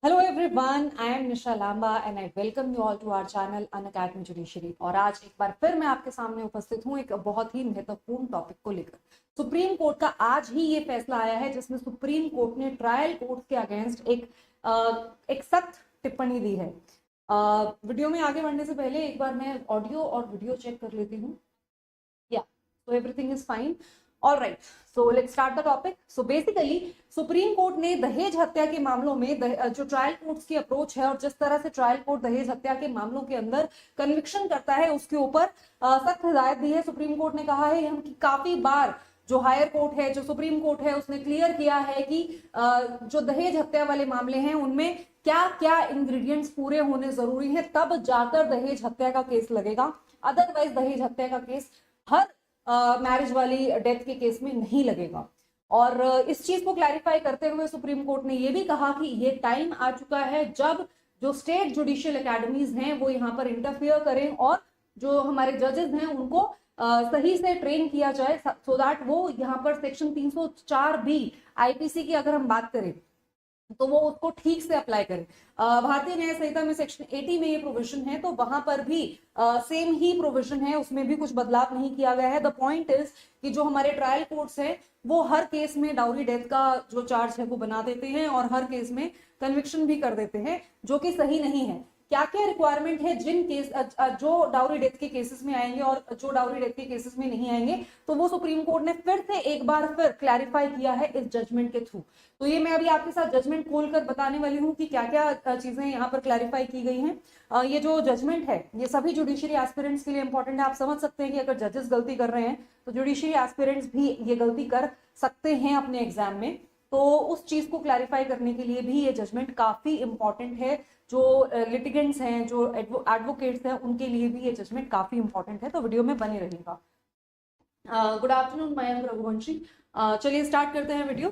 Hello everyone, I am Nisha Lamba and I welcome you all to our channel Unacademy judiciary. और आज एक बार फिर मैं आपके सामने उपस्थित हूँ एक बहुत ही महत्वपूर्ण टॉपिक को लेकर। सुप्रीम कोर्ट का आज ही ये फैसला आया है जिसमें सुप्रीम कोर्ट ने ट्रायल कोर्ट के अगेंस्ट एक सख्त टिप्पणी दी है। वीडियो में आगे बढ़ने से पहले एक बार मैं ऑडियो और वीडियो चेक कर लेती हूँ। या so everything is fine. All right, so let's start the topic. So basically supreme court ने दहेज हत्या के मामलों में जो ट्रायल कोर्ट्स की अप्रोच है और जिस तरह से ट्रायल कोर्ट दहेज हत्या के मामलों के अंदर कन्विक्शन करता है उसके ऊपर सख्त हिदायत दी है। सुप्रीम कोर्ट ने कहा है कि काफी बार जो हायर कोर्ट है, जो सुप्रीम कोर्ट है, उसने क्लियर किया है कि जो दहेज हत्या वाले मामले हैं उनमें क्या क्या इंग्रेडिएंट्स पूरे होने जरूरी है, तब जाकर दहेज हत्या का केस लगेगा। अदरवाइज दहेज हत्या का केस हर मैरिज वाली डेथ के केस में नहीं लगेगा। और इस चीज को क्लैरिफाई करते हुए सुप्रीम कोर्ट ने यह भी कहा कि ये टाइम आ चुका है जब जो स्टेट जुडिशियल एकेडमीज हैं वो यहाँ पर इंटरफियर करें और जो हमारे जजेस हैं उनको सही से ट्रेन किया जाए सो दैट वो यहाँ पर सेक्शन 304 बी आईपीसी की अगर हम बात करें तो वो उसको ठीक से अप्लाई करें। भारतीय न्याय संहिता में सेक्शन 80 में ये प्रोविजन है तो वहां पर भी सेम ही प्रोविजन है, उसमें भी कुछ बदलाव नहीं किया गया है। द पॉइंट इज कि जो हमारे ट्रायल कोर्ट्स हैं वो हर केस में डाउरी डेथ का जो चार्ज है वो बना देते हैं और हर केस में कन्विक्शन भी कर देते हैं, जो कि सही नहीं है। क्या क्या रिक्वायरमेंट है जिन केस जो डाउरी डेथ के केसेस में आएंगे और जो डाउरी डेथ के केसेस में नहीं आएंगे, तो वो सुप्रीम कोर्ट ने फिर से एक बार फिर क्लैरिफाई किया है इस जजमेंट के थ्रू। तो ये मैं अभी आपके साथ जजमेंट खोलकर बताने वाली हूँ कि क्या क्या चीजें यहाँ पर क्लैरिफाई की गई हैं। ये जो जजमेंट है ये सभी जुडिशरी एस्पिरेंट्स के लिए इंपॉर्टेंट है। आप समझ सकते हैं कि अगर जजेस गलती कर रहे हैं तो जुडिशरी एस्पिरेंट्स भी ये गलती कर सकते हैं अपने एग्जाम में। तो उस चीज को क्लैरिफाई करने के लिए भी ये जजमेंट काफी इंपॉर्टेंट है। जो लिटिगेंट्स हैं, जो एडवोकेट्स हैं, उनके लिए भी ये जजमेंट काफी इंपॉर्टेंट है। तो वीडियो में बने रहिएगा। Good afternoon Mayank Raghuvanshi. चलिए स्टार्ट करते हैं वीडियो।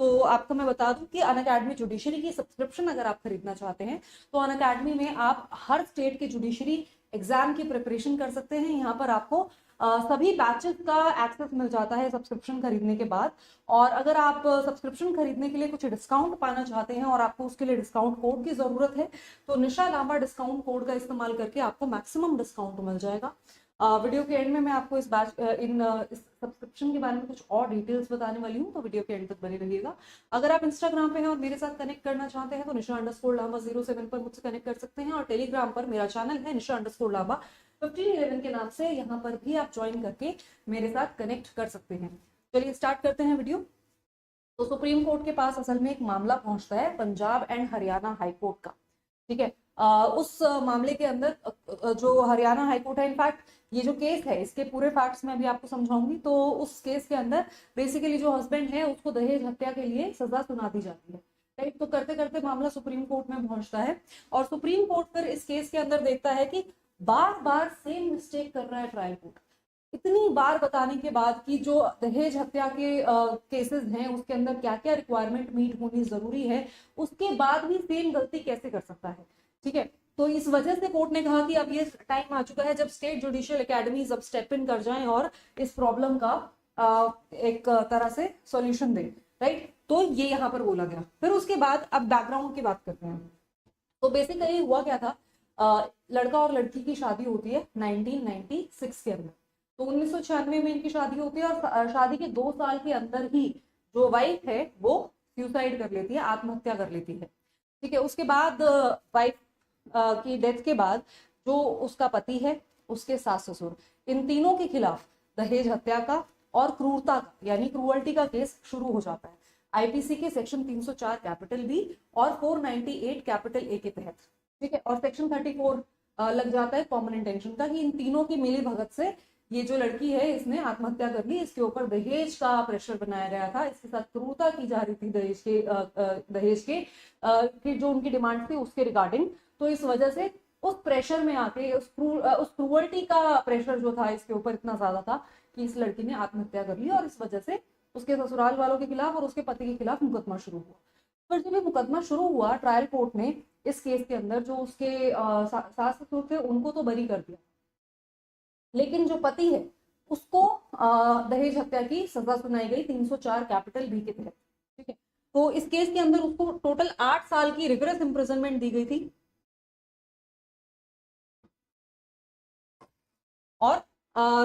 तो आपको मैं बता दूं कि अनअकैडमी जुडिशरी की सब्सक्रिप्शन अगर आप खरीदना चाहते हैं तो अनअकैडमी में आप हर स्टेट के जुडिशरी एग्जाम की प्रिपरेशन कर सकते हैं। यहाँ पर आपको सभी बैचेस का एक्सेस मिल जाता है सब्सक्रिप्शन खरीदने के बाद। और अगर आप सब्सक्रिप्शन खरीदने के लिए कुछ डिस्काउंट पाना चाहते हैं और आपको उसके लिए डिस्काउंट कोड की जरूरत है तो निशा लांबा डिस्काउंट कोड का इस्तेमाल करके आपको मैक्सिमम डिस्काउंट मिल जाएगा। वीडियो के एंड में मैं आपको इस सब्सक्रिप्शन के बारे में कुछ और डिटेल्स बताने वाली हूँ, तो वीडियो के एंड तक बने रहिएगा। अगर आप इंस्टाग्राम पे हैं और मेरे साथ कनेक्ट करना चाहते हैं तो निशा_लांबा07 पर मुझसे कनेक्ट कर सकते हैं। और टेलीग्राम पर मेरा चैनल है निशा_लांबा 1511 के नाम से, यहाँ पर भी आप ज्वाइन करके मेरे साथ कनेक्ट कर सकते हैं। चलिए स्टार्ट करते हैं वीडियो। तो सुप्रीम कोर्ट के पास असल में एक मामला पहुंचता है पंजाब एंड हरियाणा हाईकोर्ट का। ठीक है, उस मामले के अंदर जो हरियाणा हाईकोर्ट है, इनफैक्ट ये जो केस है इसके पूरे फैक्ट्स मैं भी आपको समझाऊंगी। तो उस केस के अंदर बेसिकली जो हस्बैंड है उसको दहेज हत्या के लिए सजा सुना दी जाती है। राइट, तो करते करते मामला सुप्रीम कोर्ट में पहुंचता है और सुप्रीम कोर्ट फिर इस केस के अंदर देखता है कि बार बार सेम मिस्टेक कर रहा है ट्रायल कोर्ट। इतनी बार बताने के बाद कि जो दहेज हत्या के केसेस हैं उसके अंदर क्या क्या रिक्वायरमेंट मीट होनी जरूरी है, उसके बाद भी सेम गलती कैसे कर सकता है। ठीक है, तो इस वजह से कोर्ट ने कहा कि अब ये टाइम आ चुका है जब स्टेट जुडिशियल एकेडमीज अब स्टेप इन कर जाएं और इस प्रॉब्लम का एक तरह से सॉल्यूशन दें। राइट, तो ये यहाँ पर बोला गया। फिर उसके बाद अब बैकग्राउंड की बात करते हैं। तो बेसिकली हुआ क्या था, लड़का और लड़की की शादी होती है 1996 के अंदर। तो 1996 में इनकी शादी होती है और शादी के 2 साल के अंदर ही जो वाइफ है वो सुसाइड कर लेती है, आत्महत्या कर लेती है। ठीक है, उसके बाद वाइफ की डेथ के बाद जो उसका पति है, उसके सास ससुर, इन तीनों के खिलाफ दहेज हत्या का और क्रूरता का यानी क्रूअल्टी का केस शुरू हो जाता है आईपीसी के सेक्शन 304 कैपिटल बी और 498 कैपिटल ए के तहत। ठीक है, और सेक्शन 34 लग जाता है कॉमन इंटेंशन का, कि इन तीनों की मिली भगत से ये जो लड़की है इसने आत्महत्या कर ली। इसके ऊपर दहेज का प्रेशर बनाया गया था, इसके साथ क्रूरता की जा रही थी दहेज के जो उनकी डिमांड थी उसके रिगार्डिंग। तो इस वजह से उस प्रेशर में आके उस क्रूअल्टी का प्रेशर जो था इसके ऊपर इतना ज्यादा था कि इस लड़की ने आत्महत्या कर ली और इस वजह से उसके ससुराल वालों के खिलाफ और उसके पति के खिलाफ मुकदमा शुरू हुआ। फिर जब ये मुकदमा शुरू हुआ ट्रायल कोर्ट ने इस केस के अंदर जो उसके सास ससुर थे उनको तो बरी कर दिया, लेकिन जो पति है उसको दहेज हत्या की सजा सुनाई गई 304 कैपिटल बी के तहत। ठीक है, तो इस केस के अंदर उसको टोटल 8 साल की रिगरस इम्प्रिजनमेंट दी गई थी। और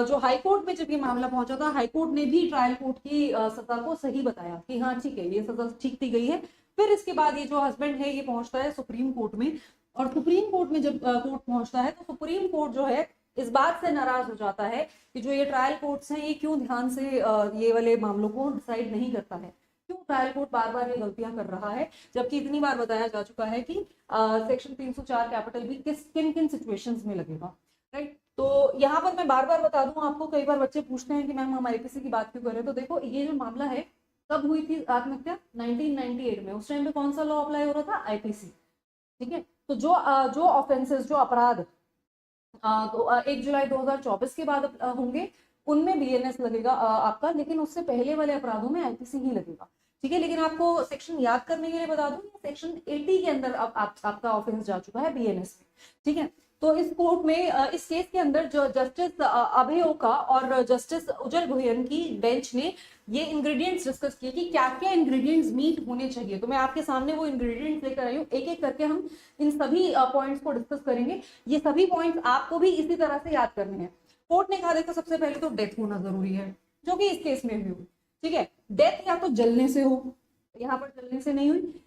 जो हाई कोर्ट में जब ये मामला पहुंचा था, हाई कोर्ट ने भी ट्रायल कोर्ट की सजा को सही बताया कि हाँ ठीक है, ये सजा ठीक दी गई है। फिर इसके बाद ये जो हस्बैंड है ये पहुंचता है सुप्रीम कोर्ट में, और सुप्रीम कोर्ट में जब कोर्ट पहुंचता है तो सुप्रीम कोर्ट जो है इस बात से नाराज हो जाता है कि जो ये ट्रायल कोर्ट्स हैं ये क्यों ध्यान से ये वाले मामलों को डिसाइड नहीं करता है, क्यों ट्रायल कोर्ट बार बार ये गलतियां कर रहा है, जबकि इतनी बार बताया जा चुका है कि सेक्शन 304 कैपिटल भी किन किन सिचुएशंस में लगेगा, राइट। तो यहाँ पर मैं बार बार बता दूं आपको, कई बार बच्चे पूछते हैं कि मैम हम आईपीसी की बात क्यों कर रहे हैं। तो देखो ये जो मामला है कब हुई थी आत्महत्या, 1998 में। उस टाइम पे कौन सा लॉ अप्लाई हो रहा था, आईपीसी, ठीक है। तो जो ऑफेंसेस, जो अपराध 1 जुलाई 2024 के बाद होंगे उनमें बीएनएस लगेगा आपका, लेकिन उससे पहले वाले अपराधों में आईपीसी ही लगेगा, ठीक है। लेकिन आपको सेक्शन याद करने के लिए बता दूं, सेक्शन 80 के अंदर अब आपका ऑफेंस जा चुका है बीएनएस में, ठीक है। तो इस कोर्ट में इस केस के अंदर जो जस्टिस अभय ओका और जस्टिस उज्जवल गोयल की बेंच ने ये इंग्रेडिएंट्स डिस्कस किए कि क्या क्या इंग्रेडिएंट्स मीट होने चाहिए। तो मैं आपके सामने वो इंग्रेडिएंट्स लेकर आई हूँ, एक एक करके हम इन सभी पॉइंट्स को डिस्कस करेंगे। ये सभी पॉइंट्स आपको भी इसी तरह से याद करने हैं। कोर्ट ने कहा देखो सबसे पहले तो डेथ होना जरूरी है, जो कि इस केस में भी हुई, ठीक है। डेथ या तो जलने से हो, यहाँ पर जलने से नहीं हुई,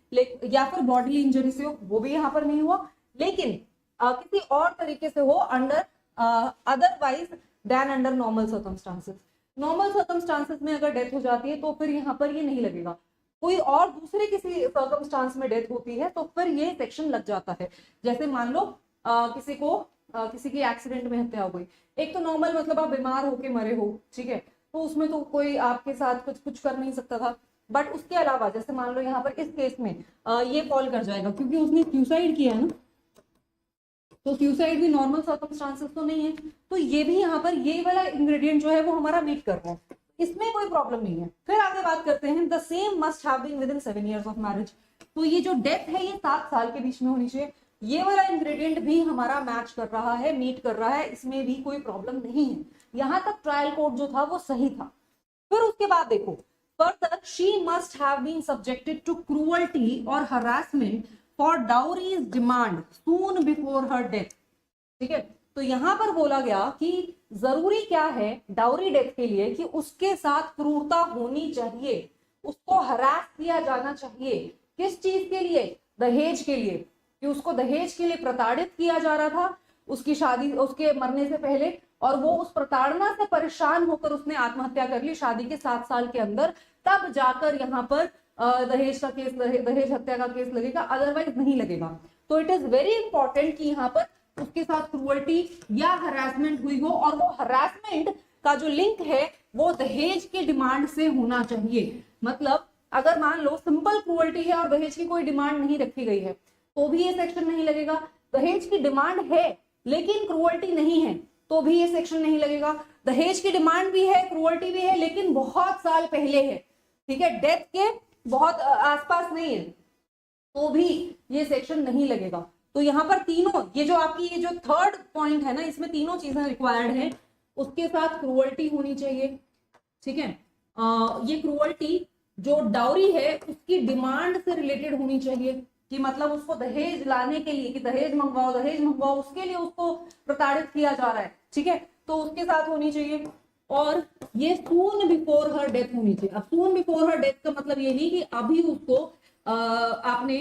या फिर बॉडीली इंजरी से हो, वो भी यहाँ पर नहीं हुआ, लेकिन किसी और तरीके से हो under otherwise than under normal circumstances. Normal circumstances में अगर डेथ हो जाती है तो फिर यहाँ पर ये नहीं लगेगा। कोई और दूसरे किसी सर्कमस्टांस में डेथ होती है तो फिर ये सेक्शन लग जाता है। जैसे मान लो किसी की एक्सीडेंट में हत्या हो गई, एक तो नॉर्मल मतलब आप बीमार होके मरे हो, ठीक है, तो उसमें तो कोई आपके साथ कुछ कर नहीं सकता था। बट उसके अलावा जैसे मान लो यहाँ पर इस केस में ये फॉल कर जाएगा क्योंकि उसने सुसाइड किया है ना, तो सुसाइड भी नॉर्मल सर्कमस्टांसेस तो नहीं है, तो ये भी यहाँ पर ये वाला इंग्रेडिएंट जो है वो हमारा मीट कर रहा है, इसमें कोई प्रॉब्लम नहीं है। फिर आगे बात करते हैं, the same must have been within 7 years of marriage. तो ये जो डेथ है ये 7 साल के बीच में होनी चाहिए, ये वाला इंग्रेडिएंट भी हमारा मैच कर रहा है, मीट कर रहा है, इसमें भी कोई प्रॉब्लम नहीं है। यहाँ तक ट्रायल कोर्ट जो था वो सही था। फिर उसके बाद देखो, further she must have been subjected to cruelty और harassment for dowries demand soon before her death, ठीक है। तो यहां पर बोला गया कि जरूरी क्या है डाउरी डेथ के लिए कि उसके साथ क्रूरता होनी चाहिए, उसको हरास किया जाना चाहिए। किस चीज के लिए, दहेज के लिए, कि उसको दहेज के लिए प्रताड़ित किया जा रहा था उसकी शादी, उसके मरने से पहले, और वो उस प्रताड़ना से परेशान होकर उसने आत्महत्या कर ली शादी के 7 साल के अंदर, तब जाकर यहाँ पर दहेज का केस, दहेज हत्या का केस लगेगा, अदरवाइज नहीं लगेगा। तो इट इज वेरी इंपॉर्टेंट कि यहाँ पर उसके साथ क्रूअल्टी या हरासमेंट हुई हो, और वो हरासमेंट का जो लिंक है वो दहेज की डिमांड से होना चाहिए। मतलब अगर मान लो सिंपल क्रूअल्टी है और दहेज की कोई डिमांड नहीं रखी गई है तो भी ये सेक्शन नहीं लगेगा। दहेज की डिमांड है लेकिन क्रूअल्टी नहीं है तो भी ये सेक्शन नहीं लगेगा। दहेज की डिमांड भी है, क्रूअल्टी भी है, लेकिन बहुत साल पहले है, ठीक है, डेथ के बहुत आसपास नहीं है, तो भी ये सेक्शन नहीं लगेगा। तो यहाँ पर तीनों, ये जो आपकी ये जो थर्ड पॉइंट है ना, इसमें तीनों चीजें रिक्वायर्ड है। उसके साथ क्रूअल्टी होनी चाहिए, ठीक है। ये क्रूअल्टी जो डाउरी है उसकी डिमांड से रिलेटेड होनी चाहिए, कि मतलब उसको दहेज लाने के लिए, कि दहेज मंगवाओ, उसके लिए उसको प्रताड़ित किया जा रहा है, ठीक है, तो उसके साथ होनी चाहिए। और ये सून बिफोर हर डेथ होनी चाहिए। अब सून बिफोर हर डेथ का मतलब ये नहीं कि अभी उसको आपने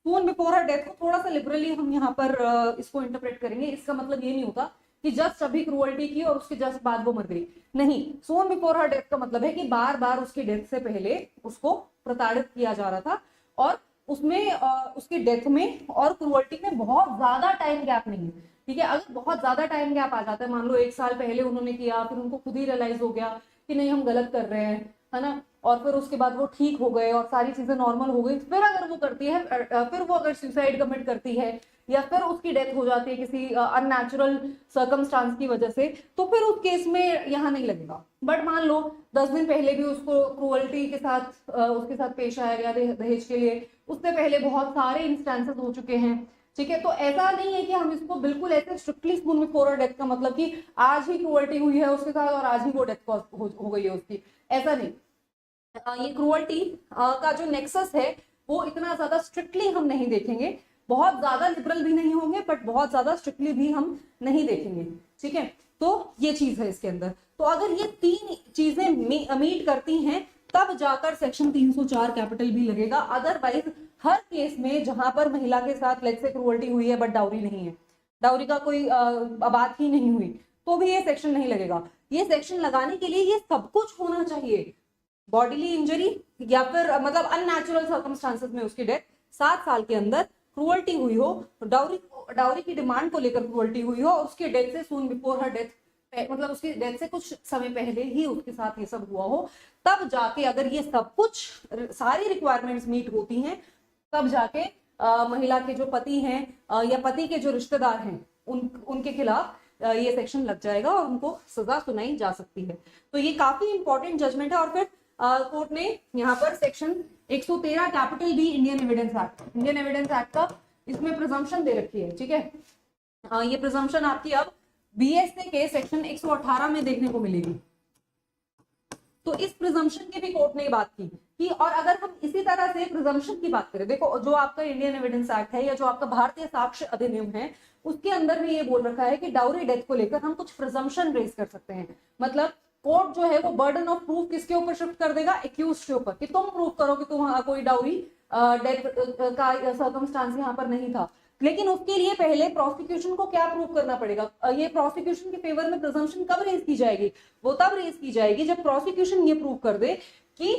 सून बिफोर हर डेथ को थोड़ा सा लिबरली हम यहाँ पर इसको इंटरप्रेट करेंगे। इसका मतलब ये नहीं होता कि जस्ट अभी क्रूअल्टी की और उसके जस्ट बाद वो मर गई, नहीं। सून बिफोर हर डेथ का मतलब है कि बार बार उसकी डेथ से पहले उसको प्रताड़ित किया जा रहा था, और उसमें उसकी डेथ में और क्रूअल्टी में बहुत ज्यादा टाइम गैप नहीं है, ठीक है। अगर बहुत ज्यादा टाइम गैप आ जाता है, मान लो 1 साल पहले उन्होंने किया, फिर उनको खुद ही रियलाइज हो गया कि नहीं हम गलत कर रहे हैं, है ना, और फिर उसके बाद वो ठीक हो गए और सारी चीजें नॉर्मल हो गई, फिर अगर वो करती है, फिर वो अगर सुसाइड कमिट करती है या फिर उसकी डेथ हो जाती है किसी अननेचुरल सर्कमस्टांस की वजह से, तो फिर उस केस में यहाँ नहीं लगेगा। बट मान लो 10 दिन पहले भी उसको क्रूअल्टी के साथ उसके साथ पेश आया गया दहेज के लिए, उससे पहले बहुत सारे इंस्टेंसेस हो चुके हैं, ठीक है। तो ऐसा नहीं है कि हम इसको बिल्कुल ऐसे स्ट्रिक्टली सून बिफोर डेथ का मतलब कि आज ही क्रूअल्टी हुई है उसके साथ और आज ही वो डेथ हो गई है उसकी, ऐसा नहीं। ये क्रूअल्टी का जो नेक्सस है वो इतना ज्यादा स्ट्रिक्टली हम नहीं देखेंगे, बहुत ज्यादा लिबरल भी नहीं होंगे बट बहुत ज्यादा स्ट्रिक्टली भी हम नहीं देखेंगे, ठीक है। तो ये चीज है इसके अंदर। तो अगर ये तीन चीजें मीट करती हैं तब जाकर सेक्शन 304 कैपिटल भी लगेगा, अदरवाइज हर केस में जहां पर महिला के साथ लेट्स से क्रूअल्टी हुई है बट डाउरी नहीं है, डाउरी का कोई बात ही नहीं हुई, तो भी ये सेक्शन नहीं लगेगा। ये सेक्शन लगाने के लिए ये सब कुछ होना चाहिए, बॉडीली इंजरी या फिर मतलब अननेचुरल सर्कमस्टांसेस में उसकी डेथ, 7 साल के अंदर क्रूअल्टी हुई हो, डाउरी की डिमांड को लेकर क्रूअल्टी हुई हो, उसके डेथ से सून बिफोर हर डेथ, मतलब उसकी डेथ से कुछ समय पहले ही उसके साथ ये सब हुआ हो, तब जाके अगर ये सब कुछ सारी रिक्वायरमेंट्स मीट होती हैं तब जाके महिला के जो पति हैं या पति के जो रिश्तेदार हैं उनके खिलाफ ये सेक्शन लग जाएगा और उनको सजा सुनाई जा सकती है। तो ये काफी इंपॉर्टेंट जजमेंट है। और फिर कोर्ट ने यहाँ पर section 113 capital B Indian Evidence Act का इसमें प्रिजम्पशन दे रखी है, ठीक है। ये प्रिजम्पशन आपकी अब बीएसए के सेक्शन 118 में देखने को मिलेगी। तो इस प्रिजम्पशन की भी कोर्ट ने बात की कि और अगर हम इसी तरह से प्रिजम्पशन की बात करें, देखो जो आपका इंडियन एविडेंस एक्ट है या जो आपका भारतीय साक्ष्य अधिनियम है उसके अंदर भी ये बोल रखा है कि डाउरी डेथ को लेकर हम कुछ प्रिजम्पशन रेज कर सकते हैं। मतलब कोर्ट जो है वो बर्डन ऑफ प्रूफ किसके ऊपर शिफ्ट कर देगा, एक्यूज्ड के ऊपर, कि तुम प्रूफ करो कि तुम कोई डाउरी डेथ का सर्कमस्टांस यहाँ पर नहीं था। लेकिन उसके लिए पहले प्रोसिक्यूशन को क्या प्रूव करना पड़ेगा, ये प्रोसिक्यूशन के फेवर में प्रिजम्पशन कब रेज की जाएगी, वो तब रेज की जाएगी जब प्रोसिक्यूशन ये प्रूव कर दे कि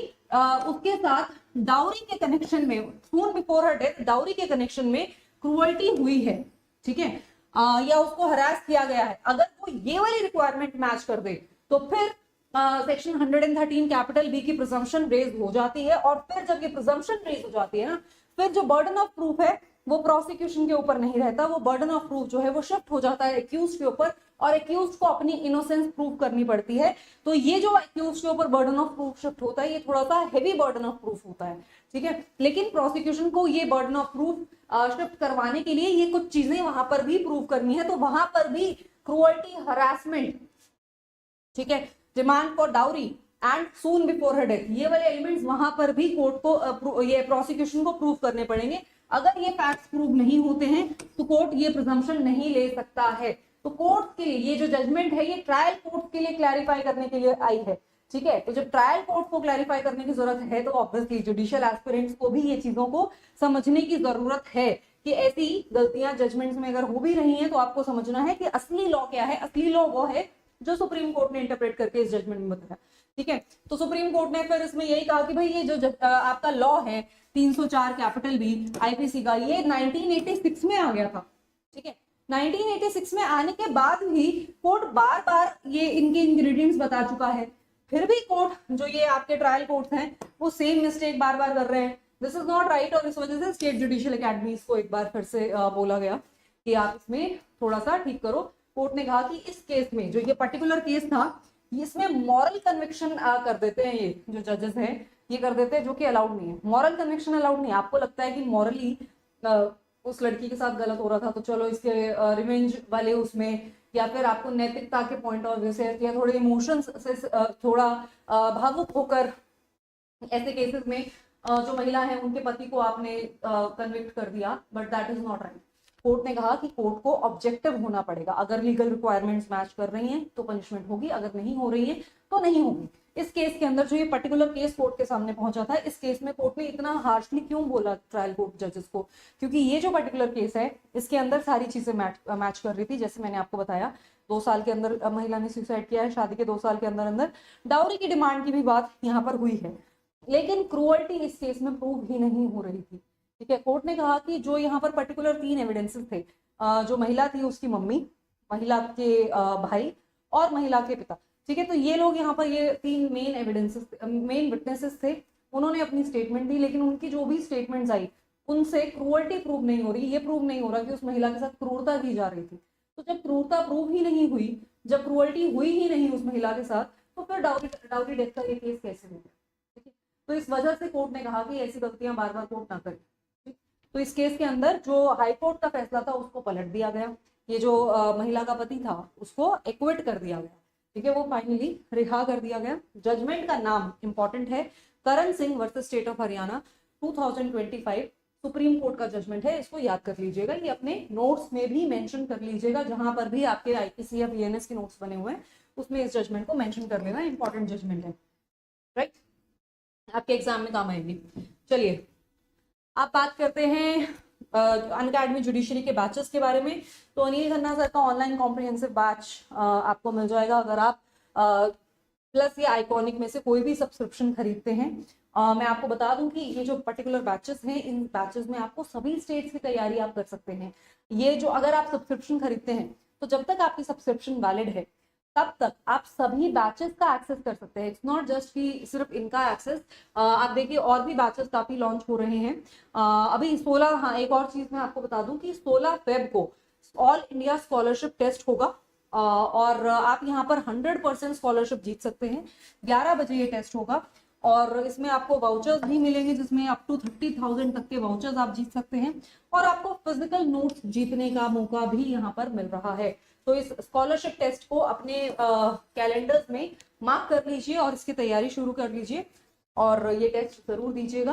उसके साथ डाउरी के कनेक्शन में, सून बिफोर हर डेथ डाउरी के कनेक्शन में क्रूअल्टी हुई है, ठीक है, या उसको हरास किया गया है। अगर वो ये वाली रिक्वायरमेंट मैच कर दे तो फिर सेक्शन 113 कैपिटल बी की प्रिजम्पशन रेज हो जाती है। और फिर जब ये प्रिजम्पशन रेज हो जाती है ना, फिर जो बर्डन ऑफ प्रूफ है वो प्रोसिक्यूशन के ऊपर नहीं रहता, वो बर्डन ऑफ प्रूफ जो है वो शिफ्ट हो जाता है एक्यूज के ऊपर और एक्यूज को अपनी इनोसेंस प्रूव करनी पड़ती है। तो ये जो एक्यूज के ऊपर बर्डन ऑफ प्रूफ शिफ्ट होता है ये थोड़ा सा हेवी बर्डन ऑफ प्रूफ होता है, ठीक है। लेकिन प्रोसिक्यूशन को ये बर्डन ऑफ प्रूफ शिफ्ट करवाने के लिए ये कुछ चीजें वहां पर भी प्रूव करनी है, तो वहां पर भी क्रूअल्टी, हरासमेंट, ठीक है, demand for dowry and soon before her death, ये वाले एलिमेंट्स वहां पर भी कोर्ट को ये प्रोसिक्यूशन को प्रूव करने पड़ेंगे। अगर ये फैक्ट्स प्रूव नहीं होते हैं तो कोर्ट ये प्रिजम्पशन नहीं ले सकता है। तो कोर्ट के लिए ये जो जजमेंट है ये ट्रायल कोर्ट के लिए क्लैरिफाई करने के लिए आई है, ठीक है। तो जब ट्रायल कोर्ट को क्लैरिफाई करने की जरूरत है तो ऑब्वियसली जुडिशियल एस्पिरेंट्स को भी ये चीजों को समझने की जरूरत है कि ऐसी गलतियां जजमेंट्स में अगर हो भी रही हैं तो आपको समझना है कि असली लॉ क्या है। असली लॉ वो है जो सुप्रीम कोर्ट ने इंटरप्रेट करके इस जजमेंट में बताया, ठीक है। तो सुप्रीम कोर्ट ने फिर इसमें यही कहा कि भाई ये जो आपका लॉ है 304 कैपिटल बी आईपीसी का, ये 1986 में आ गया था, ठीक है। 1986 में आने के बाद भी कोर्ट बार बार ये इनके इंग्रेडिएंट्स बता चुका है, फिर भी कोर्ट जो ये आपके ट्रायल कोर्ट्स हैं वो सेम मिस्टेक बार बार कर रहे हैं। This is not right. और इस वजह से स्टेट जुडिशियल अकेडमी को एक बार फिर से बोला गया कि आप इसमें थोड़ा सा ठीक करो। कोर्ट ने कहा कि इस केस में जो ये पर्टिकुलर केस था इसमें मॉरल कन्विक्शन कर देते हैं, ये जो जजेस हैं ये कर देते हैं जो कि अलाउड नहीं है। मॉरल कन्विक्शन अलाउड नहीं है। आपको लगता है कि मॉरली उस लड़की के साथ गलत हो रहा था तो चलो इसके रिवेंज वाले उसमें, या फिर आपको नैतिकता के पॉइंट ऑफ व्यू से या थोड़े इमोशंस से थोड़ा भावुक होकर ऐसे केसेस में जो महिला है उनके पति को आपने कन्विक्ट कर दिया, but that is not right. Court ने कहा कि कोर्ट को ऑब्जेक्टिव होना पड़ेगा। अगर लीगल रिक्वायरमेंट्स मैच कर रही हैं तो पनिशमेंट होगी, अगर नहीं हो रही है तो नहीं होगी। इस केस के अंदर जो ये पर्टिकुलर केस कोर्ट के सामने पहुंचा था, इस केस में कोर्ट ने इतना हार्शली क्यों बोला ट्रायल कोर्ट जजेस को, क्योंकि ये जो पर्टिकुलर केस है इसके अंदर सारी चीजें मैच कर रही थी। जैसे मैंने आपको बताया 2 साल के अंदर महिला ने सुसाइड किया है, शादी के 2 साल के अंदर अंदर डाउरी की डिमांड की भी बात यहाँ पर हुई है, लेकिन क्रूअल्टी इस केस में प्रूव ही नहीं हो रही थी, ठीक है। कोर्ट ने कहा कि जो यहाँ पर पर्टिकुलर 3 एविडेंसेस थे, जो महिला थी उसकी मम्मी, महिला के भाई और महिला के पिता, ठीक है। तो ये लोग यहाँ पर ये 3 मेन विटनेसेस थे, उन्होंने अपनी स्टेटमेंट दी, लेकिन उनकी जो भी स्टेटमेंट्स आई उनसे क्रूअल्टी प्रूव नहीं हो रही, ये प्रूव नहीं हो रहा कि उस महिला के साथ क्रूरता की जा रही थी। तो जब क्रूरता प्रूव ही नहीं हुई, जब क्रूअल्टी हुई ही नहीं उस महिला के साथ, तो फिर डाउरी डेथ का ये केस कैसे हो गया, ठीक है। तो इस वजह से कोर्ट ने कहा कि ऐसी गलतियां बार बार कोर्ट ना करे। तो इस केस के अंदर जो हाईकोर्ट का फैसला था उसको पलट दिया गया, ये जो महिला का पति था उसको एक्विट कर दिया गया, ठीक है, वो फाइनली रिहा कर दिया गया। जजमेंट का नाम इंपॉर्टेंट है, Karan Singh versus state of Haryana 2025 supreme court का जजमेंट है, इसको याद कर लीजिएगा, ये अपने नोट्स में भी मेंशन कर लीजिएगा, जहां पर भी आपके आईपीसी या बीएनएस के नोट्स बने हुए हैं उसमें इस जजमेंट को मेंशन कर लेना, इंपॉर्टेंट जजमेंट है, राइट, आपके एग्जाम में काम आएंगी। चलिए आप बात करते हैं अनअकैडमी जुडिशरी के बैचेस के बारे में। तो अनिल खन्ना सर का ऑनलाइन कॉम्प्रिहेंसिव बैच आपको मिल जाएगा अगर आप प्लस या आइकॉनिक में से कोई भी सब्सक्रिप्शन खरीदते हैं। मैं आपको बता दूं कि ये जो पर्टिकुलर बैचेस हैं, इन बैचेस में आपको सभी स्टेट्स की तैयारी आप कर सकते हैं। ये जो अगर आप सब्सक्रिप्शन खरीदते हैं तो जब तक आपकी सब्सक्रिप्शन वैलिड है तब तक आप सभी बैचेस का एक्सेस कर सकते हैं। इट्स नॉट जस्ट कि सिर्फ इनका एक्सेस, आप देखिए और भी बैचेस काफी लॉन्च हो रहे हैं। अभी 16, हाँ एक और चीज मैं आपको बता दूं कि 16 फेब को ऑल इंडिया स्कॉलरशिप टेस्ट होगा और आप यहाँ पर 100% स्कॉलरशिप जीत सकते हैं। 11 बजे ये टेस्ट होगा और इसमें आपको वाउचर्स भी मिलेंगे जिसमें अप टू 30,000 तक के वाउचर्स आप जीत सकते हैं और आपको फिजिकल नोट्स जीतने का मौका भी यहाँ पर मिल रहा है। तो इस स्कॉलरशिप टेस्ट को अपने कैलेंडर्स में मार्क कर लीजिए और इसकी तैयारी शुरू कर लीजिए और ये टेस्ट जरूर दीजिएगा।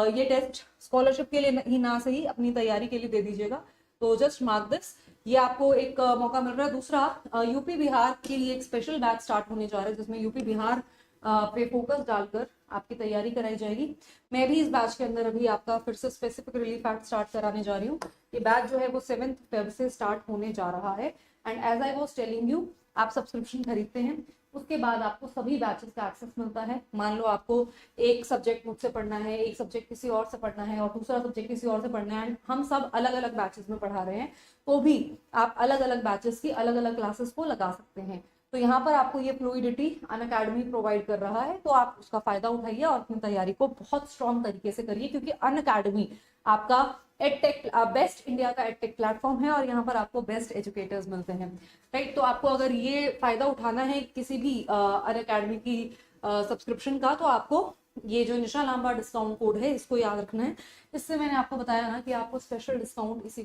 ये टेस्ट स्कॉलरशिप के लिए ही ना सही अपनी तैयारी के लिए दे दीजिएगा। तो जस्ट मार्क दिस, ये आपको एक मौका मिल रहा है। दूसरा, यूपी बिहार के लिए एक स्पेशल बैच स्टार्ट होने जा रहा है जिसमें यूपी बिहार पे फोकस डालकर आपकी तैयारी कराई जाएगी। मैं भी इस बैच के अंदर अभी आपका फिर से स्पेसिफिक रिलीफ एक्ट स्टार्ट कराने जा रही हूँ। ये बैच जो है वो 7 फेब से स्टार्ट होने जा रहा है and as I was telling you, आप सब्सक्रिप्शन खरीदते हैं उसके बाद आपको सभी बैचेस का एक्सेस मिलता है। मान लो आपको एक सब्जेक्ट मुझसे पढ़ना है, एक सब्जेक्ट किसी और से पढ़ना है और दूसरा सब्जेक्ट किसी और से पढ़ना है, हम सब अलग अलग बैचेस में पढ़ा रहे हैं, तो भी आप अलग अलग बैचेस की अलग अलग क्लासेस को लगा सकते हैं। तो यहाँ पर आपको ये फ्लूइडिटी अनअकैडमी प्रोवाइड कर रहा है, तो आप उसका फायदा उठाइए और अपनी तैयारी को बहुत स्ट्रॉन्ग तरीके से करिए, क्योंकि अनअकैडमी आपका एडटेक बेस्ट इंडिया का एडटेक प्लेटफॉर्म है और यहाँ पर आपको बेस्ट एजुकेटर्स मिलते हैं, राइट। तो आपको अगर ये फायदा उठाना है किसी भी अनअकैडमी की सब्सक्रिप्शन का, तो आपको ये जो निशा लांबा डिस्काउंट कोड है इसको याद रखना है। इससे मैंने आपको बताया ना कि आपको स्पेशल डिस्काउंट इसी